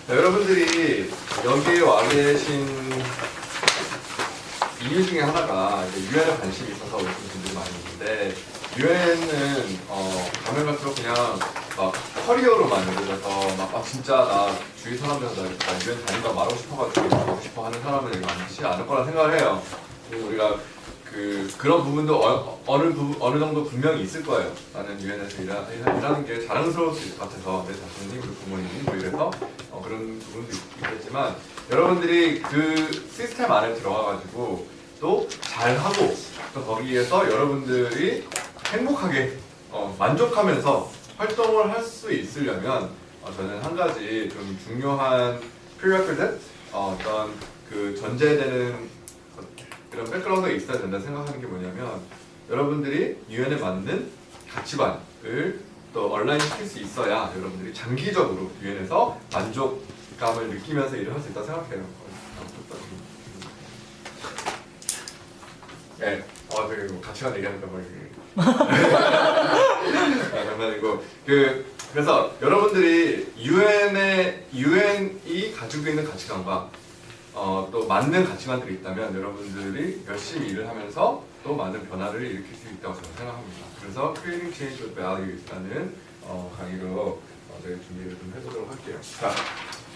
자, 여러분들이 여기에 와 계신 이유 중에 하나가 유엔에 관심이 있어서 오신 분들이 많이 있는데, 유엔은 가면 갈수록 그냥 막 커리어로만 예를 들어서 막 진짜 나 주위 사람들한테 나 유엔 다닌다 말하고 싶어가지고 가고 싶어 하는 사람은 많지 않을 거라 생각을 해요. 그리고 우리가 그런 부분도 어느 정도 분명히 있을 거예요. 나는 유엔에서 일하는 게 자랑스러울 수 있을 것 같아서 내 자신이, 우리 부모님이 뭐 이래서 그런 부분도 있겠지만, 여러분들이 그 시스템 안에 들어가가지고 또 잘하고 또 거기에서 여러분들이 행복하게 만족하면서 활동을 할 수 있으려면 저는 한 가지 좀 중요한 prerequisite, 어떤 그 전제되는 이런 백그라운드가 있어야 된다 생각하는 게 뭐냐면, 여러분들이 유엔에 맞는 가치관을 또 온라인 시킬 수 있어야 여러분들이 장기적으로 유엔에서 만족감을 느끼면서 일을 할 수 있다고 생각해요. 네, 되게 뭐 가치관 얘기하니까 막 장난이고, 그래서 여러분들이 유엔이 가지고 있는 가치관과 또 맞는 가치관들이 있다면 여러분들이 열심히 일을 하면서 또 많은 변화를 일으킬 수 있다고 저는 생각합니다. 그래서 Creating Change with Values라는 강의로 저희 준비를 좀 해보도록 할게요. 자,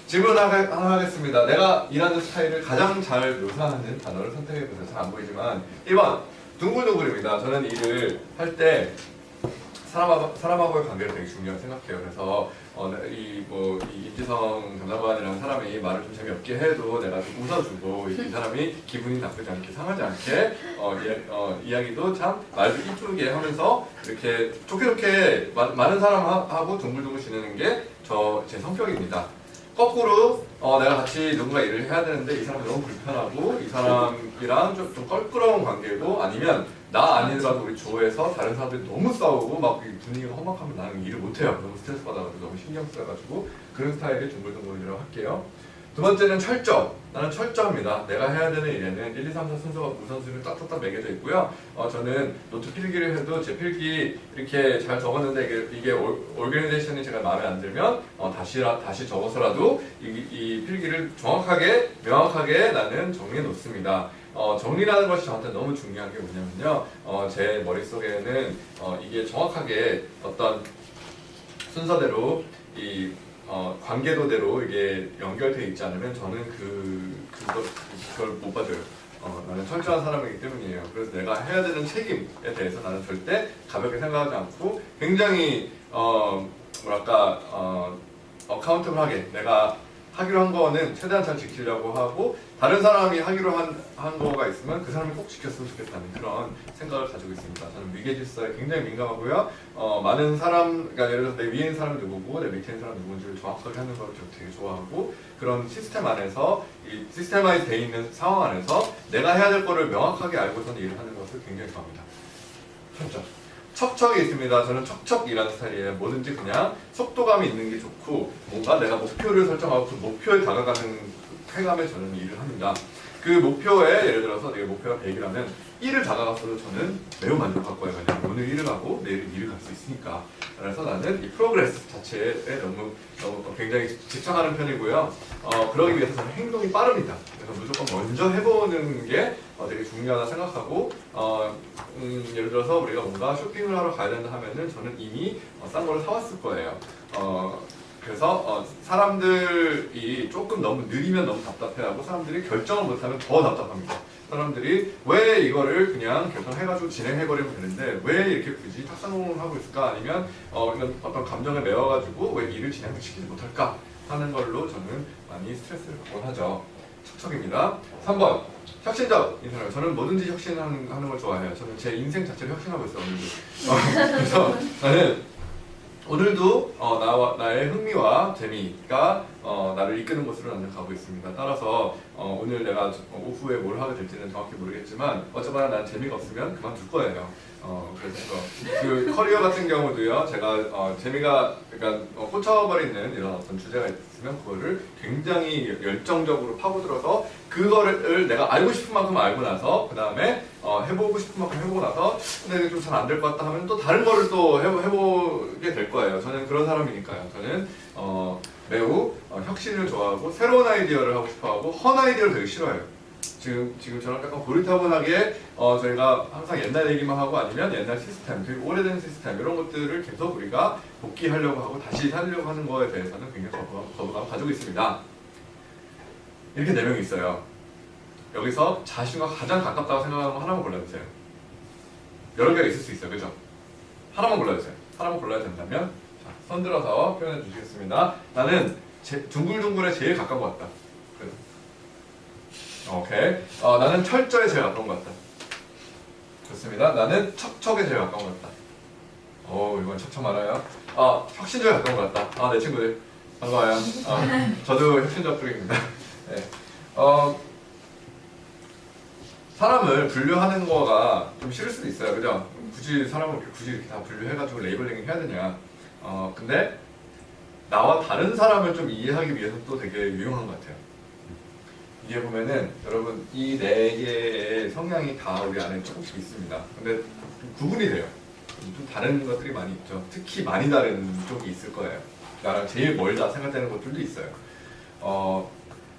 질문 하나 하겠습니다. 내가 일하는 스타일을 가장 잘 묘사하는 단어를 선택해보세요. 잘 안 보이지만 1번 둥글둥글입니다. 저는 일을 할 때 사람하고의 관계를 되게 중요하게 생각해요. 그래서 이 임지성 담당관이라는 사람이 말을 좀 재미없게 해도 내가 좀 웃어주고, 이 사람이 기분이 나쁘지 않게, 상하지 않게 이야기도 참 말도 이쁘게 하면서 이렇게 좋게 많은 사람하고 둥글둥글 지내는 게 제 성격입니다. 거꾸로 내가 같이 누군가 일을 해야 되는데 이 사람이 너무 불편하고 이 사람이랑 좀 껄끄러운 관계고, 아니면 나 아니더라도 우리 조에서 다른 사람들이 너무 싸우고 막 분위기가 험악하면 나는 일을 못해요. 너무 스트레스 받아가지고, 너무 신경 쓰여가지고. 그런 스타일이 둥글둥글이라고 할게요. 두 번째는 철저. 나는 철저합니다. 내가 해야 되는 일에는 1, 2, 3, 4 순서가 우선순위로 딱딱딱 매겨져 있고요. 저는 노트 필기를 해도 제 필기 이렇게 잘 적었는데 이게 오르가니제이션이 제가 마음에 안 들면 다시 적어서라도 이 필기를 정확하게, 명확하게 나는 정리해 놓습니다. 정리라는 것이 저한테 너무 중요한 게 뭐냐면요. 제 머릿속에는 이게 정확하게 어떤 순서대로 관계도대로 이게 연결되어 있지 않으면 저는 그걸 못 받아요. 나는 철저한 사람이기 때문이에요. 그래서 내가 해야 되는 책임에 대해서 나는 절대 가볍게 생각하지 않고, 굉장히 어카운터블하게 내가 하기로 한 거는 최대한 잘 지키려고 하고, 다른 사람이 하기로 한 거가 있으면 그 사람이 꼭 지켰으면 좋겠다는 그런 생각을 가지고 있습니다. 저는 위계질서에 굉장히 민감하고요. 많은 사람, 그러니까 예를 들어서 내 위에 있는 사람이 누구고 내 밑에 있는 사람이 누군지를 정확하게 하는 걸 되게 좋아하고, 그런 시스템 안에서, 이 시스템화이 돼 있는 상황 안에서 내가 해야 될 거를 명확하게 알고서는 일을 하는 것을 굉장히 좋아합니다. 척척이 있습니다. 저는 척척 일하는 스타일이에요. 뭐든지 그냥 속도감이 있는 게 좋고, 뭔가 내가 목표를 설정하고 그 목표에 다가가는 쾌감에 저는 일을 합니다. 그 목표에, 예를 들어서 내 목표가 100이라면 1을 다가갔어도 저는 매우 만족할 거예요. 왜냐면 오늘 1을 하고 내일 2를 갈 수 있으니까. 그래서 나는 이 프로그레스 자체에 너무 굉장히 집착하는 편이고요. 그러기 위해서 저는 행동이 빠릅니다. 그래서 무조건 먼저 해보는 게 되게 중요하다 생각하고, 예를 들어서 우리가 뭔가 쇼핑을 하러 가야 된다 하면은 저는 이미 싼 거를 사왔을 거예요. 그래서 사람들이 조금 너무 느리면 너무 답답해하고, 사람들이 결정을 못하면 더 답답합니다. 사람들이 왜 이거를 그냥 결정해가지고 진행해버리면 되는데 왜 이렇게 굳이 탁상공을 하고 있을까? 아니면 이런 어떤 감정에 매워가지고 왜 일을 진행시키지 못할까? 하는 걸로 저는 많이 스트레스를 받곤 하죠. 척척입니다. 3번 혁신적 인사를. 저는 뭐든지 혁신하는 걸 좋아해요. 저는 제 인생 자체를 혁신하고 있어요, 오늘도. 그래서 나는 오늘도 나의 흥미와 재미가 나를 이끄는 곳으로 나는 가고 있습니다. 따라서 오늘 내가 오후에 뭘 하게 될지는 정확히 모르겠지만 어쩌거나 난 재미가 없으면 그만둘 거예요. 그래서 그 커리어 같은 경우도요, 제가 재미가, 그러니까 꽂혀버리는 이런 어떤 주제가 있으면 그거를 굉장히 열정적으로 파고들어서 그거를 내가 알고 싶은 만큼 알고 나서 그 다음에 해보고 싶은 만큼 해보고 나서 근데 좀 잘 안 될 것 같다 하면 또 다른 거를 또 해보게 될 거예요. 저는 그런 사람이니까요. 저는 매우 혁신을 좋아하고 새로운 아이디어를 하고 싶어하고 헌 아이디어를 되게 싫어해요. 지금처럼 약간 고리타분하게 저희가 항상 옛날 얘기만 하고 아니면 옛날 시스템, 되게 오래된 시스템 이런 것들을 계속 우리가 복귀하려고 하고 다시 살려고 하는 거에 대해서는 굉장히 거부감을 가지고 있습니다. 이렇게 4명이 있어요. 여기서 자신과 가장 가깝다고 생각하는 거 하나만 골라주세요. 여러 개가 있을 수 있어요. 그죠? 하나만 골라주세요. 하나만 골라야 된다면 자, 손 들어서 표현해 주시겠습니다. 나는 둥글둥글에 제일 가까운 것 같다. 오케이. 나는 철저에 제일 가까운 것 같다. 좋습니다. 나는 척척에 제일 가까운 것 같다. 이건 척척 많아요. 혁신적에 가까운 것 같다. 내 친구들 반가워요. 저도 혁신적 쪽입니다. 네. 사람을 분류하는 거가 좀 싫을 수도 있어요. 그죠? 굳이 사람을 굳이 이렇게 다 분류해가지고 레이블링을 해야 되냐. 근데 나와 다른 사람을 좀 이해하기 위해서 또 되게 유용한 것 같아요. 이게 보면은 여러분 이 4개의 성향이 다 우리 안에 조금씩 있습니다. 근데 구분이 돼요. 좀 다른 것들이 많이 있죠. 특히 많이 다른 쪽이 있을 거예요. 나랑 제일 멀다 생각되는 것들도 있어요.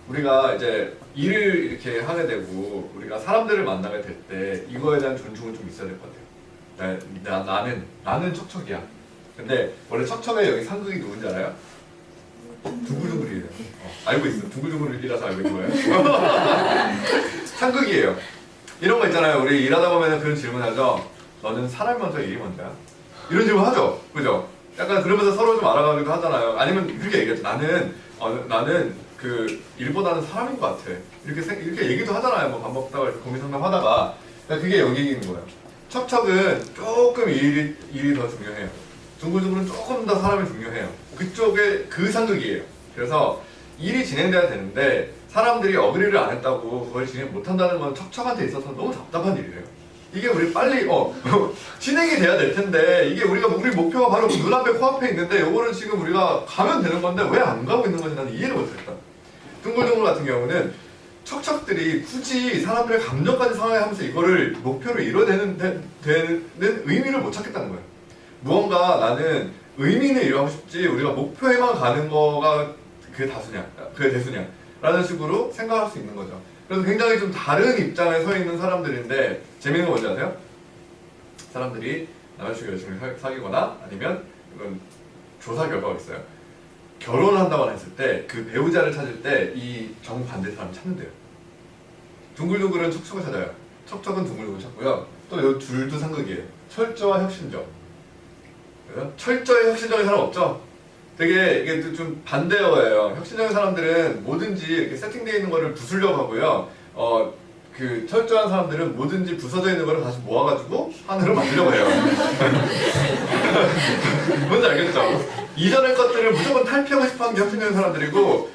우리가 이제 일을 이렇게 하게 되고 우리가 사람들을 만나게 될 때 이거에 대한 존중은 좀 있어야 될 것 같아요. 나는 척척이야. 근데 원래 척척의 여기 상극이 누군지 알아요? 둥글둥글이에요. 알고 있어. 둥글둥글이라서 알고 있는 거예요. 상극이에요. 이런 거 있잖아요. 우리 일하다 보면 그런 질문하죠. 너는 사람이 먼저 일이 먼저야? 이런 질문 하죠. 그죠? 약간 그러면서 서로 좀 알아가기도 하잖아요. 아니면 그렇게 얘기하죠. 나는 그 일보다는 사람인 것 같아. 이렇게 얘기도 하잖아요. 뭐 밥 먹다가 고민 상담하다가. 그게 여기 있는 거예요. 척척은 조금 일이 더 중요해요. 둥글둥글은 조금 더 사람이 중요해요. 그쪽에 그 상극이에요. 그래서 일이 진행돼야 되는데 사람들이 어그리를 안 했다고 그걸 진행 못한다는 건 척척한테 있어서 너무 답답한 일이에요. 이게 우리 빨리 진행이 돼야 될 텐데 이게 우리 목표가 바로 눈앞에 코앞에 있는데 이거를 지금 우리가 가면 되는 건데 왜 안 가고 있는 건지 나는 이해를 못했다. 둥글둥글 같은 경우는 척척들이 굳이 사람들의 감정까지 상하하면서 이거를 목표를 이뤄내는 되는 의미를 못 찾겠다는 거예요. 무언가 나는 의미는 이루고 싶지 우리가 목표에만 가는 거가 그게 대수냐 라는 식으로 생각할 수 있는 거죠. 그래서 굉장히 좀 다른 입장에 서 있는 사람들인데 재밌는 거 뭔지 아세요? 사람들이 남자친구 여자친구 사귀거나 아니면 이건 조사 결과가 있어요. 결혼을 한다거나 했을 때 그 배우자를 찾을 때 이 정반대 사람을 찾는데요. 둥글둥글은 척척을 찾아요. 척척은 둥글둥글 찾고요. 또 이 둘도 상극이에요. 철저와 혁신적. 철저히 혁신적인 사람 없죠? 되게 이게 좀 반대어예요. 혁신적인 사람들은 뭐든지 이렇게 세팅되어 있는 거를 부수려고 하고요. 그 철저한 사람들은 뭐든지 부서져 있는 거를 다시 모아가지고 하나로 만들려고 해요. 뭔지 알겠죠? 이전의 것들을 무조건 탈피하고 싶어하는 게 혁신적인 사람들이고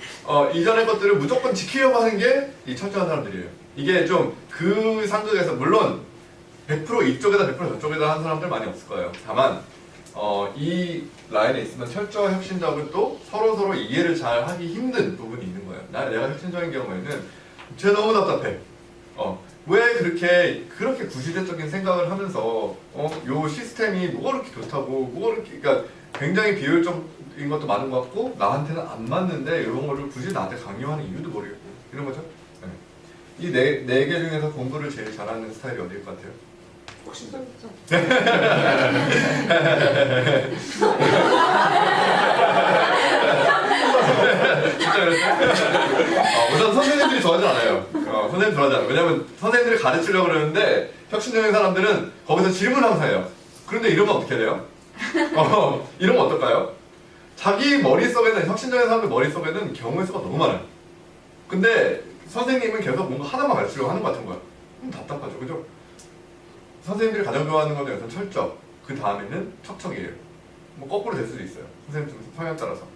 이전의 것들을 무조건 지키려고 하는 게 이 철저한 사람들이에요. 이게 좀 그 상극에서 물론 100% 이쪽에다 100% 저쪽에다 하는 사람들 많이 없을 거예요. 다만 이 라인에 있으면 철저한 혁신적은 또 서로 이해를 잘 하기 힘든 부분이 있는 거예요. 내가 혁신적인 경우에는 쟤 너무 답답해. 왜 그렇게 구시대적인 생각을 하면서 요 시스템이 뭐가 그렇게 좋다고 뭐가 그렇게 그러니까 굉장히 비효율적인 것도 많은 것 같고 나한테는 안 맞는데 이런 거를 굳이 나한테 강요하는 이유도 모르겠고 이런 거죠. 네. 이 네 개 중에서 공부를 제일 잘하는 스타일이 어디일 것 같아요? 혹시 좀 진짜 그랬어요? 우선 선생님들이 좋아하지 않아요. 선생님 좋아하지 않아요. 왜냐면 선생님들이 가르치려고 그러는데 혁신적인 사람들은 거기서 질문을 항상 해요. 그런데 이러면 어떻게 돼요? 이러면 어떨까요? 자기 머릿속에는 혁신적인 사람들 머릿속에는 경우의 수가 너무 많아요. 근데 선생님은 계속 뭔가 하나만 가르치려고 하는 것 같은 거야. 답답하죠. 그죠? 선생님들이 가장 좋아하는 건 우선 철저, 그 다음에는 척척이에요. 뭐 거꾸로 될 수도 있어요. 선생님 성향 따라서.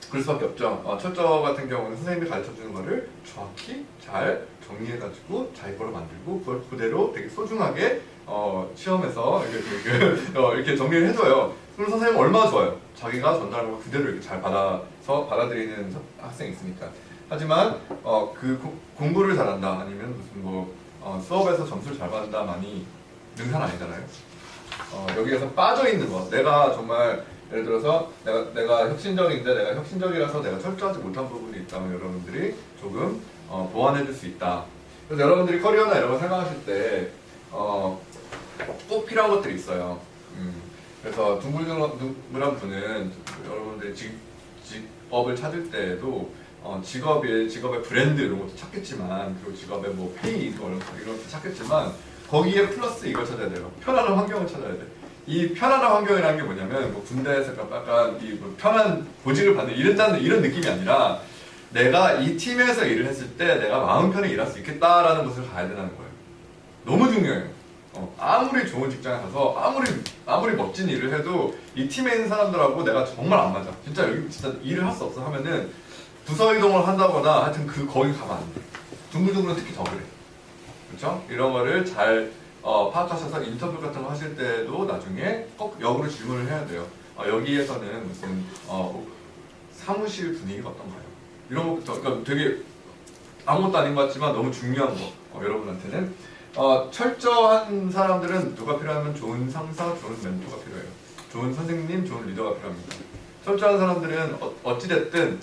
그럴 수밖에 없죠. 철저 같은 경우는 선생님이 가르쳐주는 거를 정확히 잘 정리해가지고 자기 거로 만들고 그걸 그대로 되게 소중하게 시험에서 이렇게 정리를 해줘요. 그럼 선생님은 얼마나 좋아요. 자기가 전달하는 거 그대로 이렇게 잘 받아들이는 학생이 있으니까. 하지만 공부를 잘한다 아니면 무슨 수업에서 점수를 잘 받는다만이 능사는 아니잖아요. 여기에서 빠져있는 것, 내가 정말 예를 들어서 내가 혁신적인데 내가 혁신적이라서 내가 철저하지 못한 부분이 있다면 여러분들이 조금 보완해줄 수 있다. 그래서 여러분들이 커리어나 이런 거 생각하실 때 꼭 필요한 것들이 있어요. 그래서 둥글둥글한 분은 여러분들이 직업을 찾을 때에도 직업의 브랜드 이런 것도 찾겠지만, 그리고 직업의 뭐 페이 이런 것도 찾겠지만, 거기에 플러스 이걸 찾아야 돼요. 편안한 환경을 찾아야 돼. 이 편안한 환경이라는 게 뭐냐면, 뭐 군대에서 약간 뭐 편한 보직을 받는 이런 느낌이 아니라, 내가 이 팀에서 일을 했을 때 내가 마음 편히 일할 수 있겠다라는 곳을 가야 되는 거예요. 너무 중요해요. 아무리 좋은 직장에 가서 아무리 멋진 일을 해도 이 팀에 있는 사람들하고 내가 정말 안 맞아. 진짜 여기 진짜 일을 할 수 없어 하면은 부서 이동을 한다거나 하여튼 거기 가면 안 돼. 둥글둥글은 특히 더 그래. 그렇죠? 이런 거를 잘 파악하셔서 인터뷰 같은 거 하실 때도 나중에 꼭 역으로 질문을 해야 돼요. 여기에서는 무슨 사무실 분위기가 어떤가요? 이런 것부터, 그러니까 되게 아무것도 아닌 것 같지만 너무 중요한 거, 여러분한테는. 철저한 사람들은 누가 필요하면 좋은 상사, 좋은 멘토가 필요해요. 좋은 선생님, 좋은 리더가 필요합니다. 철저한 사람들은 어찌됐든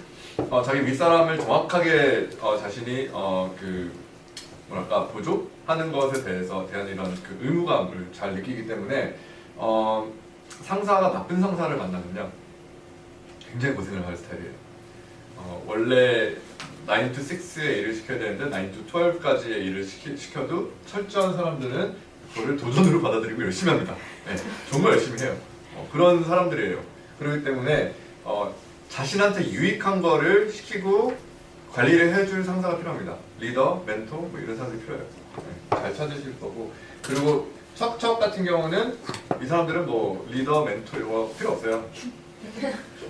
자기 윗사람을 정확하게 자신이 보조하는 것에 대한 이런 그 의무감을 잘 느끼기 때문에 상사가 나쁜 상사를 만나면요 굉장히 고생을 할 스타일이에요. 원래 9 to 6의 일을 시켜야 되는데 9 to 12까지의 일을 시켜도 철저한 사람들은 그거를 도전으로 받아들이고 열심히 합니다. 네, 정말 열심히 해요. 그런 사람들이에요. 그렇기 때문에 자신한테 유익한 거를 시키고 관리를 해줄 상사가 필요합니다. 리더, 멘토 뭐 이런 사람들이 필요해요. 네, 잘 찾으실 거고. 그리고 척척 같은 경우는 이 사람들은 뭐 리더, 멘토 이런 거 필요 없어요.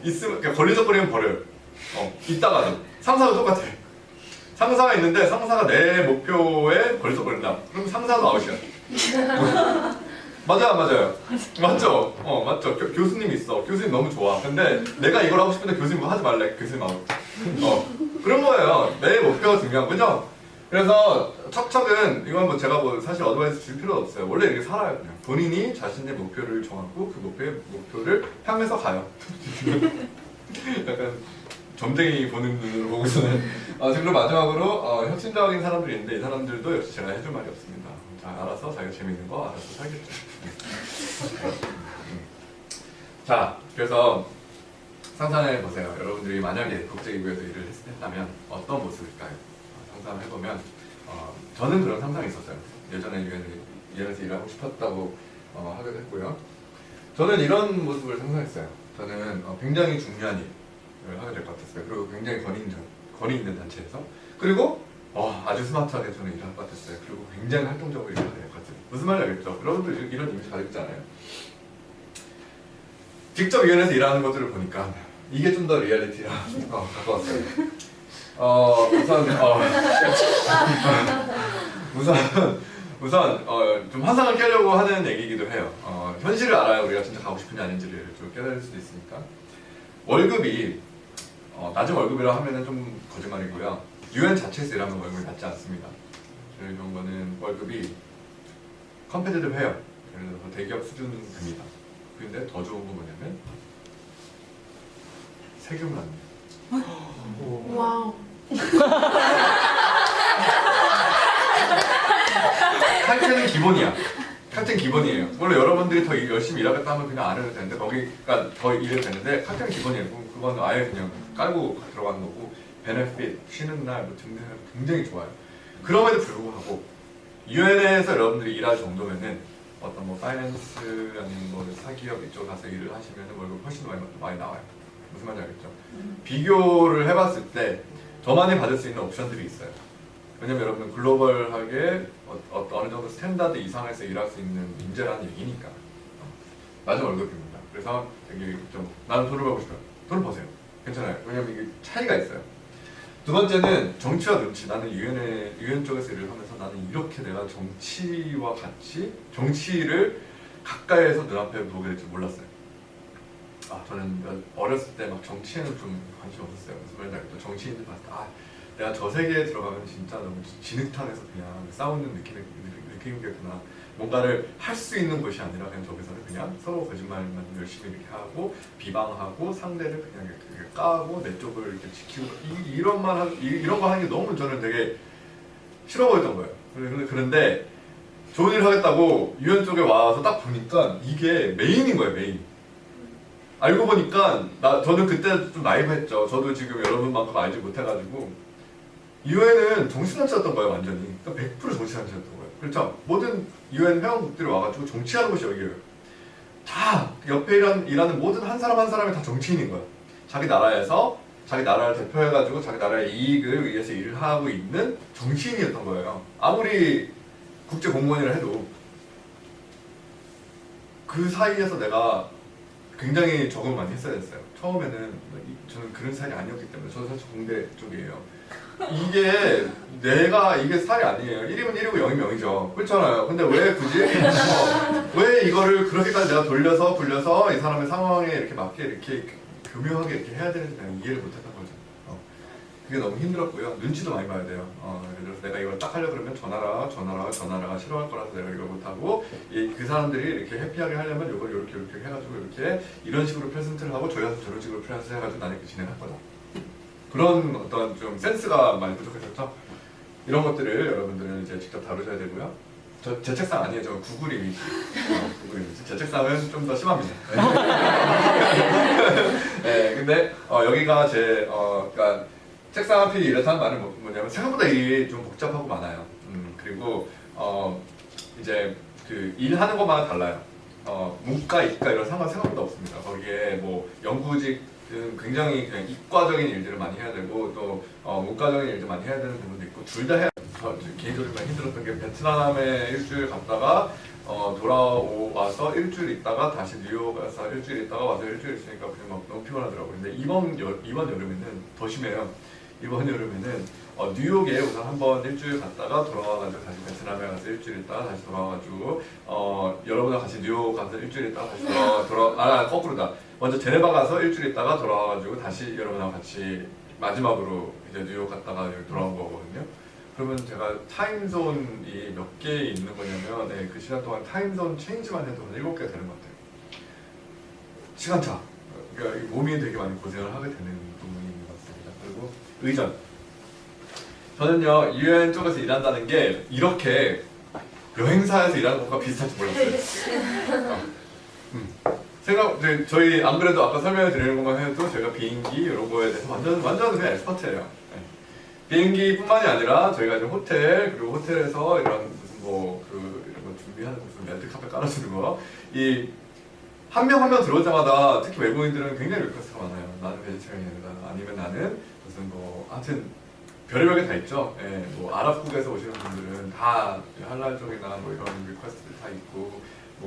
있으면 그냥 걸리적거리면 버려요. 있다가도 상사도 똑같아. 상사가 있는데 상사가 내 목표에 걸리적거린다. 그럼 상사도 아웃이야. 맞아요, 맞아요. 맞죠? 맞죠. 교수님 있어. 교수님 너무 좋아. 근데 내가 이걸 하고 싶은데 교수님 뭐 하지 말래. 교수님 아웃. 그런 거예요. 내 목표가 중요한 거죠? 그래서 척척은 이건 뭐 제가 뭐 사실 어드바이스 줄 필요도 없어요. 원래 이렇게 살아요. 그냥 본인이 자신의 목표를 정하고 그 목표를 향해서 가요. 약간 점쟁이 보는 눈으로 보고서는 그리고 마지막으로 혁신적인 사람들이 있는데 이 사람들도 역시 제가 해줄 말이 없습니다. 자, 알아서 자기가 재밌는 거 알아서 살겠죠. 자, 그래서 상상해 보세요. 여러분들이 만약에 국제기구에서 일을 했다면 어떤 모습일까요? 상상을 해보면 저는 그런 상상이 있었어요. 예전에 유엔에서 일하고 싶었다고 하기도 했고요. 저는 이런 모습을 상상했어요. 저는 굉장히 중요한 일을 하게 될 것 같았어요. 그리고 굉장히 권위 있는 단체에서, 그리고 아주 스마트하게 저는 일할 것 같았어요. 그리고 굉장히 활동적으로 일을 하게 될 것 같아요. 무슨 말인지 알겠죠? 여러분들 이런 이미지 가지고 있잖아요. 직접 유엔에서 일하는 것들을 보니까 이게 좀 더 리얼리티랑 가까웠어요. 우선 좀 환상을 깨려고 하는 얘기이기도 해요. 현실을 알아야 우리가 진짜 가고 싶은지 아닌지를 좀 깨달을 수도 있으니까. 월급이 낮은 월급이라 하면은 좀 거짓말이고요. 유엔 자체에서 일하면 월급이 낮지 않습니다. 저희 이런 거는 월급이 컴패티티브 해요. 예를 들어서 대기업 수준은 됩니다. 근데 더 좋은 건 뭐냐면 세금을 안 내요. 와우. 칼퇴는 기본이야. 칼퇴는 기본이에요. 물론 여러분들이 더 열심히 일하겠다 하면 그냥 안 해도 되는데 거기가 더 일해도 되는데 칼퇴는 기본이에요. 그건 아예 그냥 깔고 들어가는 거고, 베네핏, 쉬는 날 뭐 등등 굉장히 좋아요. 그럼에도 불구하고 유엔에서 여러분들이 일할 정도면은 어떤 뭐 파이낸스 아니면 뭐 사기업 이쪽 가서 일을 하시면 월급 훨씬 많이 나와요. 무슨 말인지 알겠죠? 비교를 해봤을 때 더 많이 받을 수 있는 옵션들이 있어요. 왜냐면 여러분 글로벌하게 어느 정도 스탠다드 이상에서 일할 수 있는 인재라는 얘기니까. 낮은 월급입니다. 그래서 되게 좀 나는 돈을 벌고 싶어요. 돈을 버세요. 괜찮아요. 왜냐면 이게 차이가 있어요. 두 번째는 정치와 눈치. 나는 유엔 쪽에서 일을 하면서 나는 이렇게 내가 정치와 같이 정치를 가까이에서 눈앞에 보게 될 줄 몰랐어요. 저는 어렸을 때 막 정치에는 좀 관심 없었어요. 무슨 말인지 알겠죠? 정치인들 봤을 때 내가 저 세계에 들어가면 진짜 너무 진흙탕에서 그냥 싸우는 느낌이 그렇게 힘들구나. 뭔가를 할 수 있는 것이 아니라 그냥 저기서는 그냥 서로 거짓말만 열심히 이렇게 하고 비방하고 상대를 그냥 이렇게 까고 내 쪽을 이렇게 지키고 이런 거 하는 게 너무 저는 되게 싫어 보였던 거예요. 그런데 좋은 일 하겠다고 유엔 쪽에 와서 딱 보니까 이게 메인인 거예요, 메인. 알고 보니까 저는 그때 좀 나이브했죠. 저도 지금 여러분만큼 알지 못해가지고 유엔은 정치단체였던 거예요, 완전히. 그러니까 100% 정치단체였던 거예요. 그렇죠? 모든 유엔 회원국들이 와가지고 정치하는 곳이 여기예요. 다 옆에 일하는 모든 한 사람 한 사람이 다 정치인인 거예요. 자기 나라에서 자기 나라를 대표해가지고 자기 나라의 이익을 위해서 일을 하고 있는 정치인이었던 거예요. 아무리 국제 공무원이라 해도 그 사이에서 내가 굉장히 적응을 많이 했어야 했어요. 처음에는 저는 그런 스타일이 아니었기 때문에 저도 사실 공대 쪽이에요. 이게 스타일이 아니에요. 1이면 1이고 0이면 0이죠. 그렇잖아요. 근데 왜 굳이 왜 이거를 그렇게까지 내가 돌려서 굴려서 이 사람의 상황에 이렇게 맞게 이렇게 교묘하게 이렇게 해야 되는지 내가 이해를 못했던 거죠. 그게 너무 힘들었고요. 눈치도 많이 봐야 돼요. 예를 들어서 내가 이걸 딱 하려고 그러면 전화라가 싫어할 거라서 내가 이걸 못하고 그 사람들이 이렇게 해피하게 하려면 이걸 이렇게 해가지고 이렇게 이런 식으로 프레젠트를 하고 저희가 저런 식으로 프레젠트 해가지고 나는 이렇게 진행할 거다. 그런 어떤 좀 센스가 많이 부족했었죠. 이런 것들을 여러분들은 이제 직접 다루셔야 되고요. 제 책상 아니에요. 저 구글 이미지. 구글 이미지. 제 책상은 좀 더 심합니다. 네, 근데 여기가 그러니까 책상 앞이 이렇다는 말은 뭐냐면 생각보다 일이 좀 복잡하고 많아요. 그리고 이제 그 일하는 것마다 달라요. 문과, 이과 이런 상관 생각보다 없습니다. 거기에 뭐 연구직 굉장히 그냥 이과적인 일들을 많이 해야 되고 또 문과적인 일들 많이 해야 되는 부분도 있고 둘 다 해야 돼요. 저 개인적으로 많이 힘들었던 게 베트남에 일주일 갔다가 돌아와서 일주일 있다가 다시 뉴욕 가서 일주일 있다가 와서 일주일 있으니까 그냥 막 너무 피곤하더라고요. 근데 이번 여름에는 더 심해요. 이번 여름에는 뉴욕에 우선 한번 일주일 갔다가 돌아와가지고 다시 베트남에 가서 일주일 있다가 다시 돌아와가지고 여러분과 같이 뉴욕 가서 일주일 있다가 다시 거꾸로다. 먼저 제네바 가서 일주일 있다가 돌아와가지고 다시 여러분하고 같이 마지막으로 이제 뉴욕 갔다가 돌아온 거거든요. 그러면 제가 타임존이 몇 개 있는 거냐면 그 시간 동안 타임존 체인지만 해도 한 7개 되는 것 같아요. 시간차. 그러니까 몸이 되게 많이 고생을 하게 되는 부분인 것 같습니다. 그리고 의전. 저는요 유엔 쪽에서 일한다는 게 이렇게 여행사에서 일하는 것과 비슷할지 몰랐어요. 저희 안 그래도 아까 설명을 드리는 것만 해도 저희가 비행기 이런 거에 대해서 완전 그냥 엑스퍼트예요. 네. 비행기뿐만이 아니라 저희가 이제 호텔 그리고 호텔에서 이런 무슨 이런 거 준비하는 무슨 렌트 카페 깔아주는 거 한 명 한 명 들어오자마자 특히 외국인들은 굉장히 리퀘스트가 많아요. 나는 베지테리언이다. 아니면 나는 무슨 하여튼 별의별 게 다 있죠. 예, 아랍국에서 오시는 분들은 다 할랄 쪽이나 이런 리퀘스트들 다 있고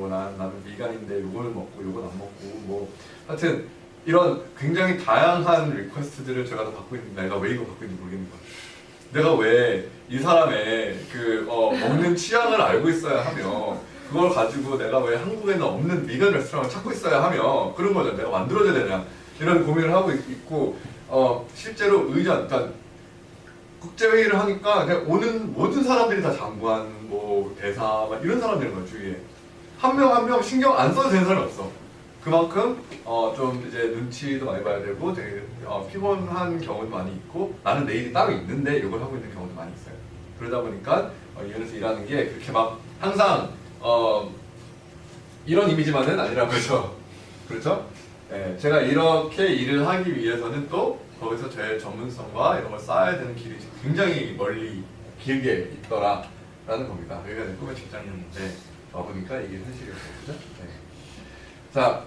나는 비간인데 요걸 먹고 요건 안 먹고 하여튼 이런 굉장히 다양한 리퀘스트들을 제가 다 받고 있는데 내가 왜 이거 받고 있는지 모르겠는 거야. 내가 왜 이 사람의 먹는 취향을 알고 있어야 하며 그걸 가지고 내가 왜 한국에는 없는 비건 레스토랑을 찾고 있어야 하며 그런 거죠. 내가 만들어줘야 되냐 이런 고민을 하고 있고 실제로 그러니까 국제회의를 하니까 그냥 오는 모든 사람들이 다 장관, 대사 이런 사람들인 거예요. 주위에 한 명 한 명 신경 안 써도 되는 사람이 없어. 그만큼 좀 이제 눈치도 많이 봐야 되고 되게 피곤한 경우도 많이 있고 나는 내일이 따로 있는데 이걸 하고 있는 경우도 많이 있어요. 그러다 보니까 유엔에서 일하는 게 그렇게 막 항상 이런 이미지만은 아니란 거죠. 그렇죠? 네, 제가 이렇게 일을 하기 위해서는 또 거기서 제 전문성과 이런 걸 쌓아야 되는 길이 굉장히 멀리 길게 있더라라는 겁니다. 여기가 내 꿈의 직장이었는데 와보니까 이게 현실이었거든요. 네. 자,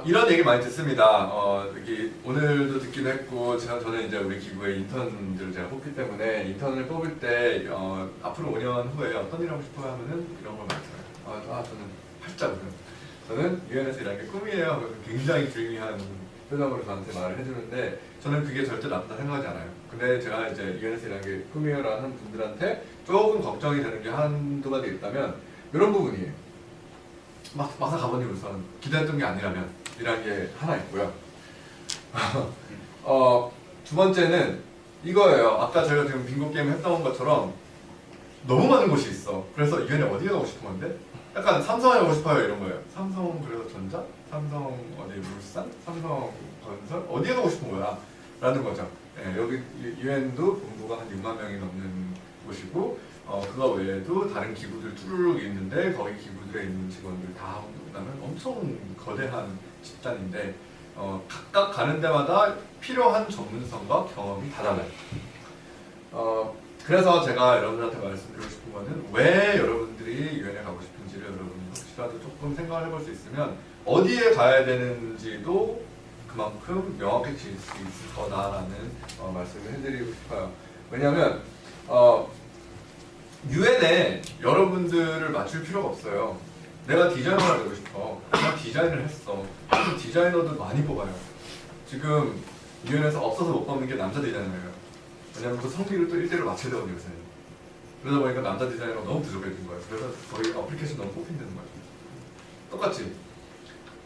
이런 얘기 많이 듣습니다. 오늘도 듣기도 했고 저는 이제 우리 기구의 인턴들을 제가 뽑기 때문에 인턴을 뽑을 때 앞으로 5년 후에 어떤 일 하고 싶어요 하면은 이런 걸 많이 들어요. 저는 활자거든요. 저는 유엔에서 일하는 게 꿈이에요. 그래서 굉장히 드리미한 표정으로 저한테 말을 해주는데 저는 그게 절대 나쁘다 생각하지 않아요. 근데 제가 이제 유엔에서 일하는 게 꿈이에요라는 분들한테 조금 걱정이 되는 게 한두 가지 있다면 이런 부분이에요. 막상 가보니 우선 기대했던 게 아니라면 이라는 게 하나 있고요. 두 번째는 이거예요. 아까 저희가 지금 빙고 게임 했던 것처럼 너무 많은 곳이 있어. 그래서 유엔에 어디 가고 싶은 건데? 약간 삼성에 가고 싶어요 이런 거예요. 삼성 그래서 전자? 삼성 어디 물산? 삼성 건설? 어디에 가고 싶은 거야? 라는 거죠. 예, 여기 유엔도 본부가 한 6만 명이 넘는 곳이고 그거 외에도 다른 기구들 뚜루룩 있는데 거기 기구들에 있는 직원들 다 합하면 엄청 거대한 집단인데 각각 가는 데마다 필요한 전문성과 경험이 다 달라요. 그래서 제가 여러분들한테 말씀드리고 싶은 거는 왜 여러분들이 유엔에 가고 싶은지를 여러분이 혹시라도 조금 생각을 해볼 수 있으면 어디에 가야 되는지도 그만큼 명확해질 수 있을 거다라는 말씀을 해드리고 싶어요. 왜냐하면 유엔에 여러분들을 맞출 필요가 없어요. 내가 디자이너가 되고 싶어. 내가 디자인을 했어. 그럼 디자이너도 많이 뽑아요. 지금 유엔에서 없어서 못 뽑는 게 남자 디자이너예요. 왜냐면 그 성비를 또 1대1로 맞춰야 되거든요, 요새는. 그러다 보니까 남자 디자이너가 너무 부족해진 거예요. 그래서 거의 어플리케이션 너무 뽑힌다는 거예요. 똑같이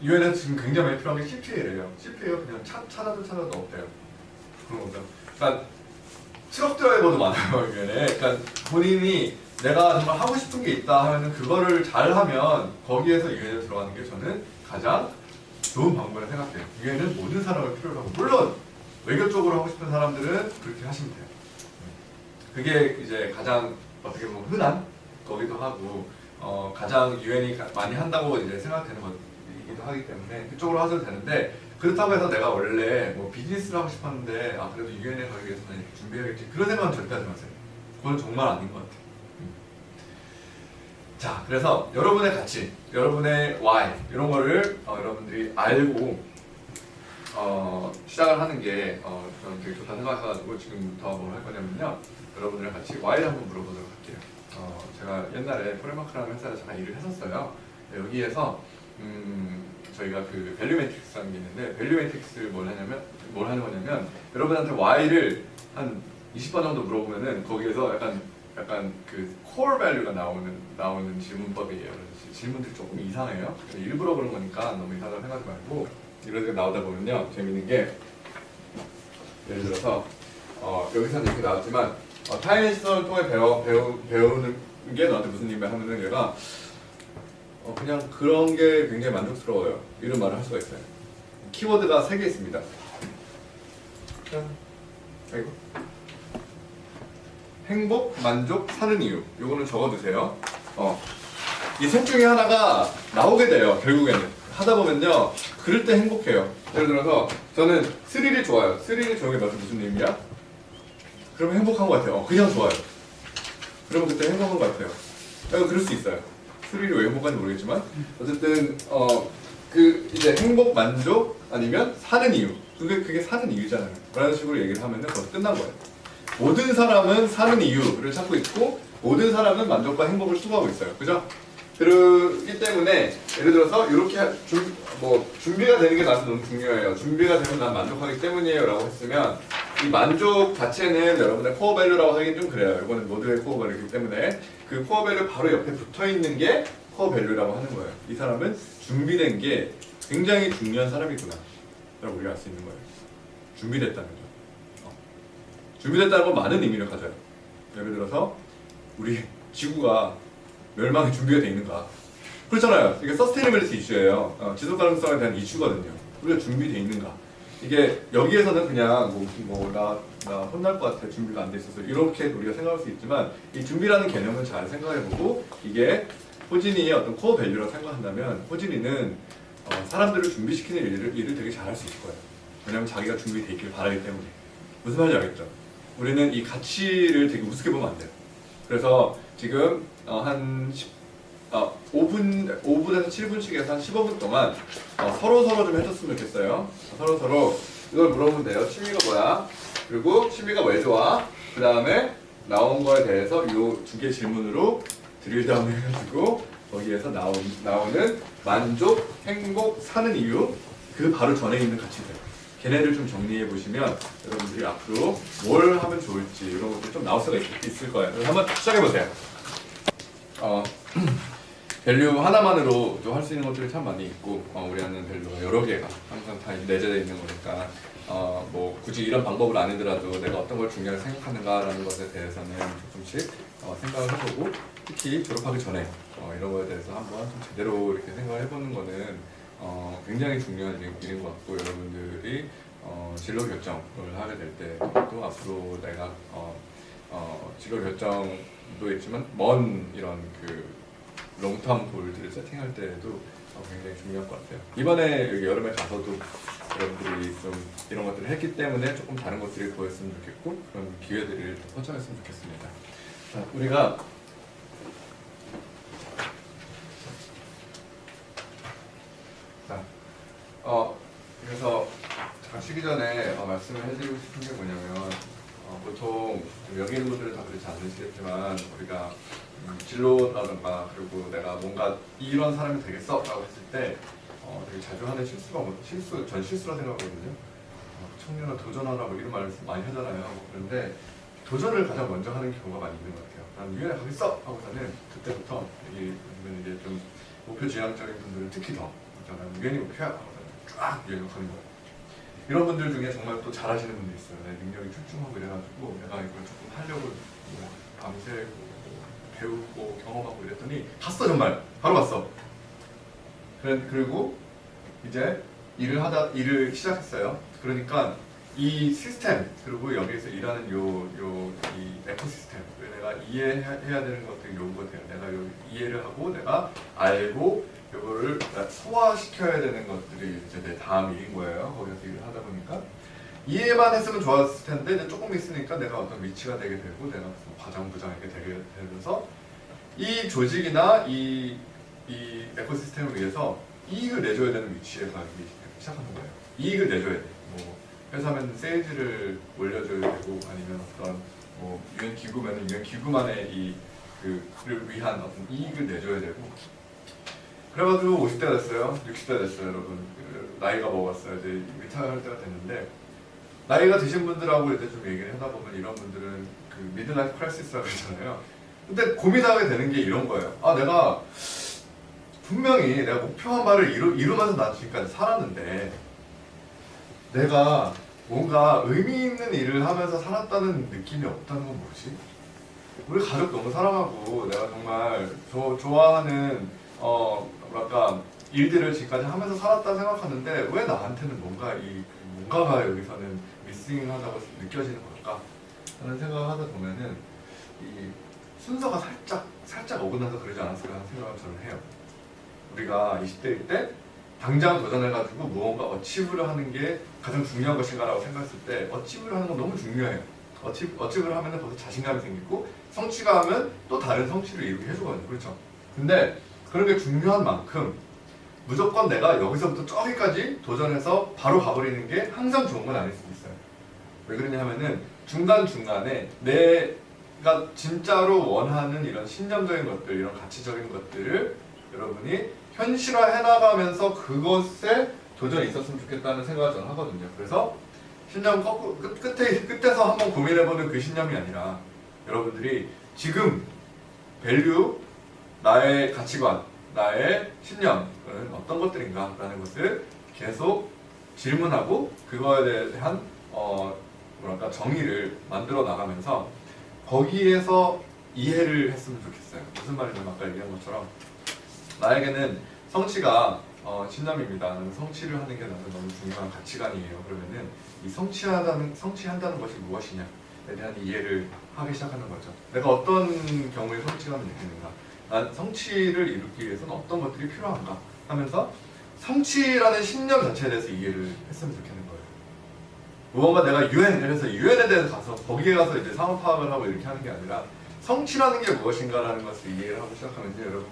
유엔에서 지금 굉장히 많이 필요한 게 CPA래요. CPA가 그냥 찾아도 없대요. 그런 거죠. 그러니까 트럭 드라이버도 많아요, 유엔에. 그러니까 본인이 내가 정말 하고 싶은 게 있다 하면은 그거를 잘하면 거기에서 유엔에 들어가는 게 저는 가장 좋은 방법이라고 생각해요. 유엔은 모든 사람을 필요로 하고 물론 외교 쪽으로 하고 싶은 사람들은 그렇게 하시면 돼요. 그게 이제 가장 어떻게 보면 흔한 거기도 하고 가장 유엔이 많이 한다고 이제 생각되는 것이기도 하기 때문에 그쪽으로 하셔도 되는데 그렇다고 해서 내가 원래 뭐 비즈니스를 하고 싶었는데 그래도 유엔에 가기 위해서는 이렇게 준비해야겠지 그런 생각은 절대 하지 마세요. 그건 정말 아닌 것 같아요. 자, 그래서 여러분의 가치, 여러분의 why 이런 거를 여러분들이 알고 시작을 하는 게 저는 되게 좋다 생각해가지고 지금부터 뭘 할 거냐면요, 여러분들의 같이 why를 한번 물어보도록 할게요. 제가 옛날에 프레마크라는 회사에서 잠깐 일을 했었어요. 여기에서 저희가 그 밸류 매트릭스라는 게 있는데 밸류 매트릭스를 뭘 하는 거냐면 여러분한테 why를 한 20번 정도 물어보면은 거기에서 약간 그 core value가 나오는 질문법이에요. 그래서 질문들이 조금 이상해요. 일부러 그런 거니까 너무 이상하다고 생각하지 말고 이런 게 나오다 보면요 재밌는 게 예를 들어서 여기서는 이렇게 나왔지만 타인의 시선을 통해 배우는 게 너한테 무슨 의미야 하면은 얘가 그냥 그런 게 굉장히 만족스러워요. 이런 말을 할 수가 있어요. 키워드가 3개 있습니다. 아이고. 행복, 만족, 사는 이유. 요거는 적어두세요. 이 셋 중에 하나가 나오게 돼요. 결국에는 하다 보면요 그럴 때 행복해요. 예를 들어서 저는 스릴이 좋아요. 스릴이 좋은 게 무슨 의미야? 그러면 행복한 것 같아요. 그냥 좋아요. 그러면 그때 행복한 것 같아요. 그럴 수 있어요. 스릴이 왜 행복한지 모르겠지만 어쨌든 그 이제 행복, 만족 아니면 사는 이유. 그게 사는 이유잖아요. 그런 식으로 얘기를 하면은 거기서 끝난 거예요. 모든 사람은 사는 이유를 찾고 있고 모든 사람은 만족과 행복을 추구하고 있어요. 그죠? 그렇기 때문에 예를 들어서 이렇게 준비가 되는 게 나한테 너무 중요해요. 준비가 되면 난 만족하기 때문이에요 라고 했으면 이 만족 자체는 여러분의 코어 밸류라고 하긴 좀 그래요. 이거는 모두의 코어 밸류이기 때문에 그 코어 밸류 바로 옆에 붙어 있는 게 코어 밸류라고 하는 거예요. 이 사람은 준비된 게 굉장히 중요한 사람이구나 라고 우리가 알 수 있는 거예요. 준비됐다는 거. 준비됐다는 건 많은 의미를 가져요. 예를 들어서 우리 지구가 멸망에 준비가 되어 있는가? 그렇잖아요. 이게 서스테이너빌리티 이슈예요. 지속 가능성에 대한 이슈거든요. 우리가 준비되어 있는가? 이게 여기에서는 그냥 나 혼날 것 같아. 준비가 안 돼 있어서 이렇게 우리가 생각할 수 있지만 이 준비라는 개념을 잘 생각해보고 이게 호진이의 어떤 코어 밸류라고 생각한다면 호진이는 사람들을 준비시키는 일을 되게 잘할 수 있을 거예요. 왜냐하면 자기가 준비되어 있길 바라기 때문에. 무슨 말인지 알겠죠? 우리는 이 가치를 되게 우습게 보면 안 돼요. 그래서 지금 한 5분에서 7분씩 해서 한 15분 동안 서로 좀 해줬으면 좋겠어요. 서로 이걸 물어보면 돼요. 취미가 뭐야? 그리고 취미가 왜 좋아? 그 다음에 나온 거에 대해서 이 2개 질문으로 드릴다운 해가지고 거기에서 나오는 만족, 행복, 사는 이유 그 바로 전에 있는 가치들 걔네를 좀 정리해 보시면 여러분들이 앞으로 뭘 하면 좋을지 이런 것들 좀 나올 수가 있을 거예요. 그래서 한번 시작해 보세요. 밸류 하나만으로도 할 수 있는 것들이 참 많이 있고 우리 하는 밸류가 여러 개가 항상 다 내재되어 있는 거니까 굳이 이런 방법을 아니더라도 내가 어떤 걸 중요하게 생각하는가라는 것에 대해서는 조금씩 생각을 해보고, 특히 졸업하기 전에 이런 거에 대해서 한번 좀 제대로 이렇게 생각을 해보는 거는 굉장히 중요한 일인 것 같고, 여러분들이 진로 결정을 하게 될 때 또 앞으로 내가 진로 결정도 있지만 먼 이런 그 롱텀 골들을 세팅할 때에도 굉장히 중요할 것 같아요. 이번에 여기 여름에 가서도 여러분들이 좀 이런 것들을 했기 때문에 조금 다른 것들이 보였으면 좋겠고, 그런 기회들을 선정했으면 좋겠습니다. 자, 우리가 그래서 잠깐 쉬기 전에 말씀을 해드리고 싶은 게 뭐냐면, 보통 여기 있는 분들은 다 그렇지 않으시겠지만, 우리가 진로라든가 그리고 내가 뭔가 이런 사람이 되겠어 라고 했을 때 되게 자주 하는 전 실수라 생각하거든요. 청년아 도전하라 뭐 이런 말을 많이 하잖아요. 그런데 도전을 가장 먼저 하는 경우가 많이 있는 것 같아요. 난 유엔에 가겠어 하고서는 그때부터 이제 좀 목표 지향적인 분들은 특히 더 난 유엔이 목표야 하고서는 쫙 유엔을 가는 거예요. 이런 분들 중에 정말 또 잘하시는 분들 있어요. 내 능력이 출중하고 이래가지고 내가 이걸 조금 하려고 밤새 배우고 경험하고 이랬더니 갔어. 정말 바로 갔어. 그리고 이제 일을 시작했어요. 그러니까 이 시스템, 그리고 여기서 일하는 이 에코시스템, 내가 이해해야 되는 것들이 요구가 돼요. 내가 이해를 하고 내가 알고 요거를 소화시켜야 되는 것들이 이제 내 다음 일인 거예요. 거기서 일을 하다 보니까 이해만 했으면 좋았을 텐데 이제 조금 있으니까 내가 어떤 위치가 되게 되고, 내가 과장, 부장 이렇게 되게 되면서 이 조직이나 이 에코시스템을 위해서 이익을 내줘야 되는 위치에 가기 시작하는 거예요. 이익을 내줘야 돼. 뭐 회사면 세일즈를 올려줘야 되고, 아니면 어떤 뭐 유엔 기구면은 유엔 기구만의 그를 위한 어떤 이익을 내줘야 되고. 그래가지고 50대 됐어요. 60대 됐어요, 여러분. 나이가 먹었어요. 이제 리타이어 할 때가 됐는데, 나이가 드신 분들하고 이제 좀 얘기를 하다 보면 이런 분들은 그 미드라이프 크라이시스라고 그러잖아요. 근데 고민하게 되는 게 이런 거예요. 내가 분명히 내가 목표한 바를 이루면서 난 지금까지 살았는데, 내가 뭔가 의미 있는 일을 하면서 살았다는 느낌이 없다는 건 뭐지? 우리 가족 너무 사랑하고 내가 정말 좋아하는 뭐랄까 일들을 지금까지 하면서 살았다 생각하는데, 왜 나한테는 뭔가가 여기서는 미싱하다고 느껴지는 걸까 하는 생각을 하다 보면은 이 순서가 살짝 어긋나서 그러지 않았을까 하는 생각을 저는 해요. 우리가 20대일 때 당장 도전해가지고 무언가 어치브를 하는 게 가장 중요한 것인가라고 생각했을 때, 어치브를 하는 건 너무 중요해요. 어치브를 하면 벌써 자신감이 생기고, 성취가 하면 또 다른 성취를 이루게 해주거든요. 그렇죠? 근데 그런 게 중요한 만큼 무조건 내가 여기서부터 저기까지 도전해서 바로 가버리는 게 항상 좋은 건 아닐 수도 있어요. 왜 그러냐 하면은 중간중간에 내가 진짜로 원하는 이런 신념적인 것들, 이런 가치적인 것들을 여러분이 현실화해 나가면서 그것에 도전이 있었으면 좋겠다는 생각을 저는 하거든요. 그래서 신념 끝에서 한번 고민해보는 그 신념이 아니라, 여러분들이 지금 밸류, 나의 가치관, 나의 신념은 어떤 것들인가 라는 것을 계속 질문하고, 그거에 대한 뭐랄까 정의를 만들어 나가면서 거기에서 이해를 했으면 좋겠어요. 무슨 말이냐면 아까 얘기한 것처럼 나에게는 성취가 신념입니다. 나는 성취를 하는 게 나는 너무 중요한 가치관이에요. 그러면은 이 성취한다는 것이 무엇이냐에 대한 이해를 하기 시작하는 거죠. 내가 어떤 경우에 성취감을 느끼는가, 난 성취를 이루기 위해서는 어떤 것들이 필요한가 하면서 성취라는 신념 자체에 대해서 이해를 했으면 좋겠는 거예요. 무언가 내가 유엔을 해서 유엔에 대해서 가서 거기에 가서 이제 상호 파악을 하고 이렇게 하는 게 아니라, 성취라는 게 무엇인가라는 것을 이해를 하고 시작하면서 여러분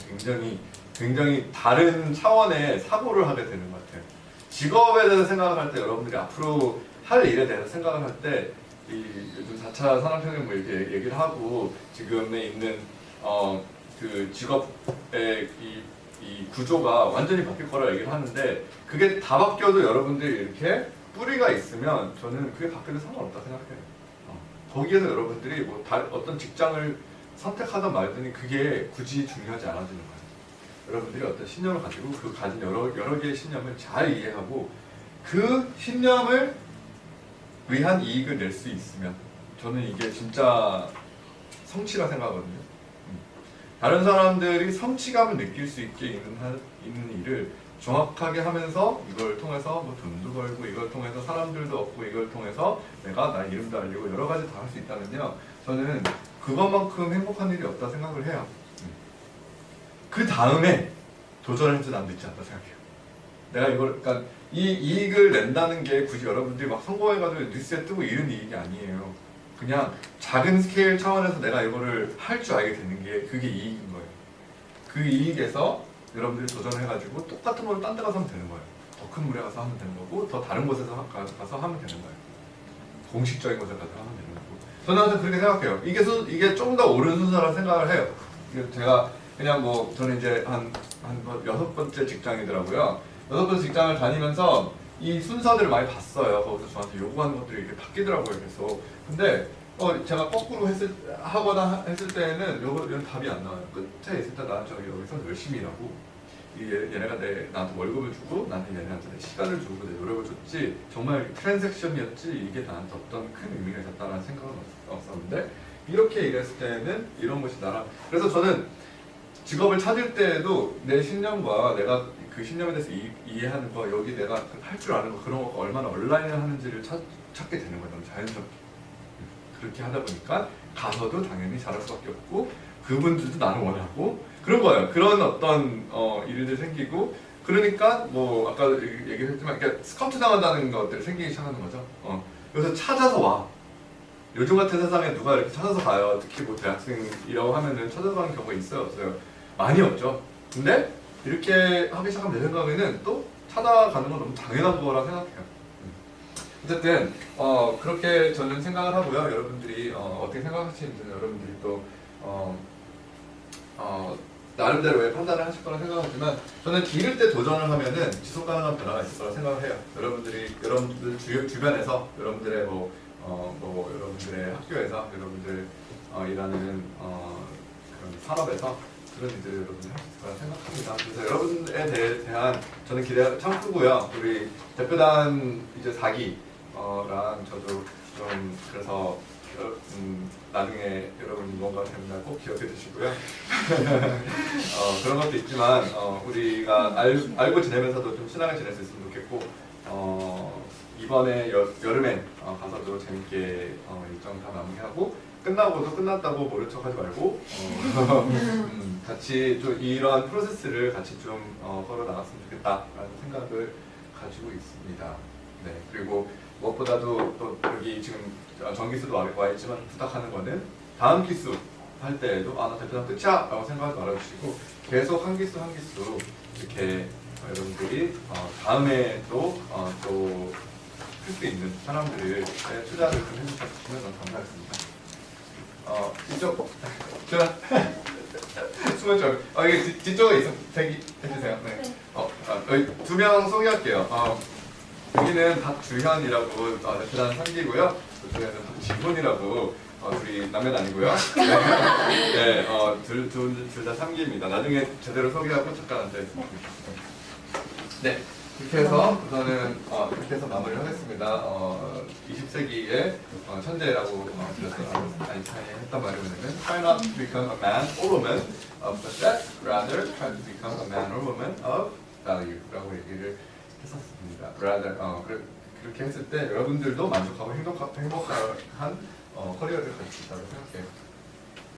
굉장히 다른 차원의 사고를 하게 되는 것 같아요. 직업에 대해서 생각을 할 때, 여러분들이 앞으로 할 일에 대해서 생각을 할 때, 요즘 4차 산업혁명 뭐 이렇게 얘기를 하고, 지금에 있는 그 직업의 이 구조가 완전히 바뀔 거라 얘기를 하는데, 그게 다 바뀌어도 여러분들이 이렇게 뿌리가 있으면 저는 그게 바뀌어도 상관없다 생각해요. 거기에서 여러분들이 뭐 어떤 직장을 선택하든 말든 그게 굳이 중요하지 않아지는 거예요. 여러분들이 어떤 신념을 가지고 그 가진 여러 개의 신념을 잘 이해하고, 그 신념을 위한 이익을 낼 수 있으면 저는 이게 진짜 성취라 생각하거든요. 다른 사람들이 성취감을 느낄 수 있게 있는 일을 정확하게 하면서 이걸 통해서 뭐 돈도 벌고 이걸 통해서 사람들도 얻고 이걸 통해서 내가 나 이름도 알리고 여러 가지 다 할 수 있다면요, 저는 그것만큼 행복한 일이 없다 생각을 해요. 그 다음에 도전을 해도 난 늦지 않다 생각해요. 내가 이걸, 그러니까 이 이익을 낸다는 게 굳이 여러분들이 막 성공해가지고 뉴스에 뜨고 이런 이익이 아니에요. 그냥 작은 스케일 차원에서 내가 이거를 할 줄 알게 되는 게 그게 이익인 거예요. 그 이익에서 여러분들이 도전해가지고 똑같은 걸 딴 데 가서 하면 되는 거예요. 더 큰 물에 가서 하면 되는 거고 더 다른 곳에서 가서 하면 되는 거예요. 공식적인 곳에 가서 하면 되는 거고. 저는 항상 그렇게 생각해요. 이게 좀 더 옳은 순서라고 생각을 해요. 제가 그냥 뭐 저는 이제 한 6번째 직장이더라고요. 6번째 직장을 다니면서 이 순서들을 많이 봤어요. 거기서 저한테 요구하는 것들이 이렇게 바뀌더라고요. 계속. 근데 제가 거꾸로 하거나 했을 때는 이런 답이 안 나와요. 끝에 있을 때 나는 여기서 열심히 일하고 얘네가 나한테 월급을 주고 나는 얘네한테 내 시간을 주고 내 노력을 줬지 정말 트랜잭션이었지 이게 나한테 어떤 큰 의미가 있었다라는 생각은 없었는데, 이렇게 일했을 때는 이런 것이 나랑, 그래서 저는 직업을 찾을 때에도 내 신념과 내가 그 신념에 대해서 이해하는 거, 여기 내가 할 줄 아는 거, 그런 거가 얼마나 얼라인을 하는지를 찾게 되는 거예요. 너무 자연스럽게. 그렇게 하다 보니까 가서도 당연히 잘할 수밖에 없고 그분들도 나를 원하고 그런 거예요. 그런 어떤 일들 생기고, 그러니까 뭐 아까 얘기했지만 그러니까 스카우트 당한다는 것들이 생기기 시작하는 거죠. 그래서 찾아서 와. 요즘 같은 세상에 누가 이렇게 찾아서 가요? 특히 뭐 대학생이라고 하면은 찾아서 가는 경우가 있어요, 없어요? 많이 없죠. 근데 이렇게 하기 시작하면 내 생각에는 또 찾아가는 건 너무 당연한 거라 생각해요. 어쨌든 그렇게 저는 생각을 하고요. 여러분들이 어떻게 생각하시는지는 여러분들이 또 나름대로의 판단을 하실 거라 생각하지만, 저는 잃을 때 도전을 하면은 지속 가능한 변화가 있을 거라 생각을 해요. 여러분들 주변에서 여러분들의 여러분들의 학교에서 여러분들 일하는 그런 산업에서 그런 일들을 여러분들이 할 수 있을 거라 생각합니다. 그래서 여러분에 대한 저는 기대가 참 크고요. 우리 대표단 이제 4기랑 저도 좀 그래서 나중에 여러분 뭔가 되면 날 꼭 기억해 두시고요. 그런 것도 있지만 우리가 알고 지내면서도 좀 친하게 지낼 수 있으면 좋겠고, 이번에 여름에 가서도 재밌게 일정 다 마무리하고 끝나고도 끝났다고 모른 척하지 말고 같이 좀 이러한 프로세스를 같이 좀 걸어 나갔으면 좋겠다라는 생각을 가지고 있습니다. 네, 그리고 무엇보다도 또 여기 지금 정기수도 와 있지만 부탁하는 거는 다음 기수 할 때에도 나 대표단 끝이야 라고 생각하지 말아주시고 계속 한 기수 이렇게 여러분들이 다음에 또 할 수 있는 사람들을 투자를 좀 해주시면 너무 감사하겠습니다. 이쪽 수고했죠. 이게 뒤쪽에 있어 대기해주세요. 네. 여기 2명 소개할게요. 여기는 박주현이라고 대표단 3기고요. 저쪽에는 박지훈이라고 둘이 남매는 아니고요. 네, 둘 다 3기입니다. 나중에 제대로 소개하고 잠깐 앉아있습니다. 네, 이렇게 해서 우선은 이렇게 해서 마무리를 하겠습니다. 20세기의 천재라고 들었어요. 아인슈타인이 했던 말이 뭐냐면 Try not to become a man or woman of success, rather try to become a man or woman of value 라고 얘기를 했었습니다. rather, 그렇게 했을 때 여러분들도 만족하고 행복한 커리어를 가질 수 있다고 생각해요.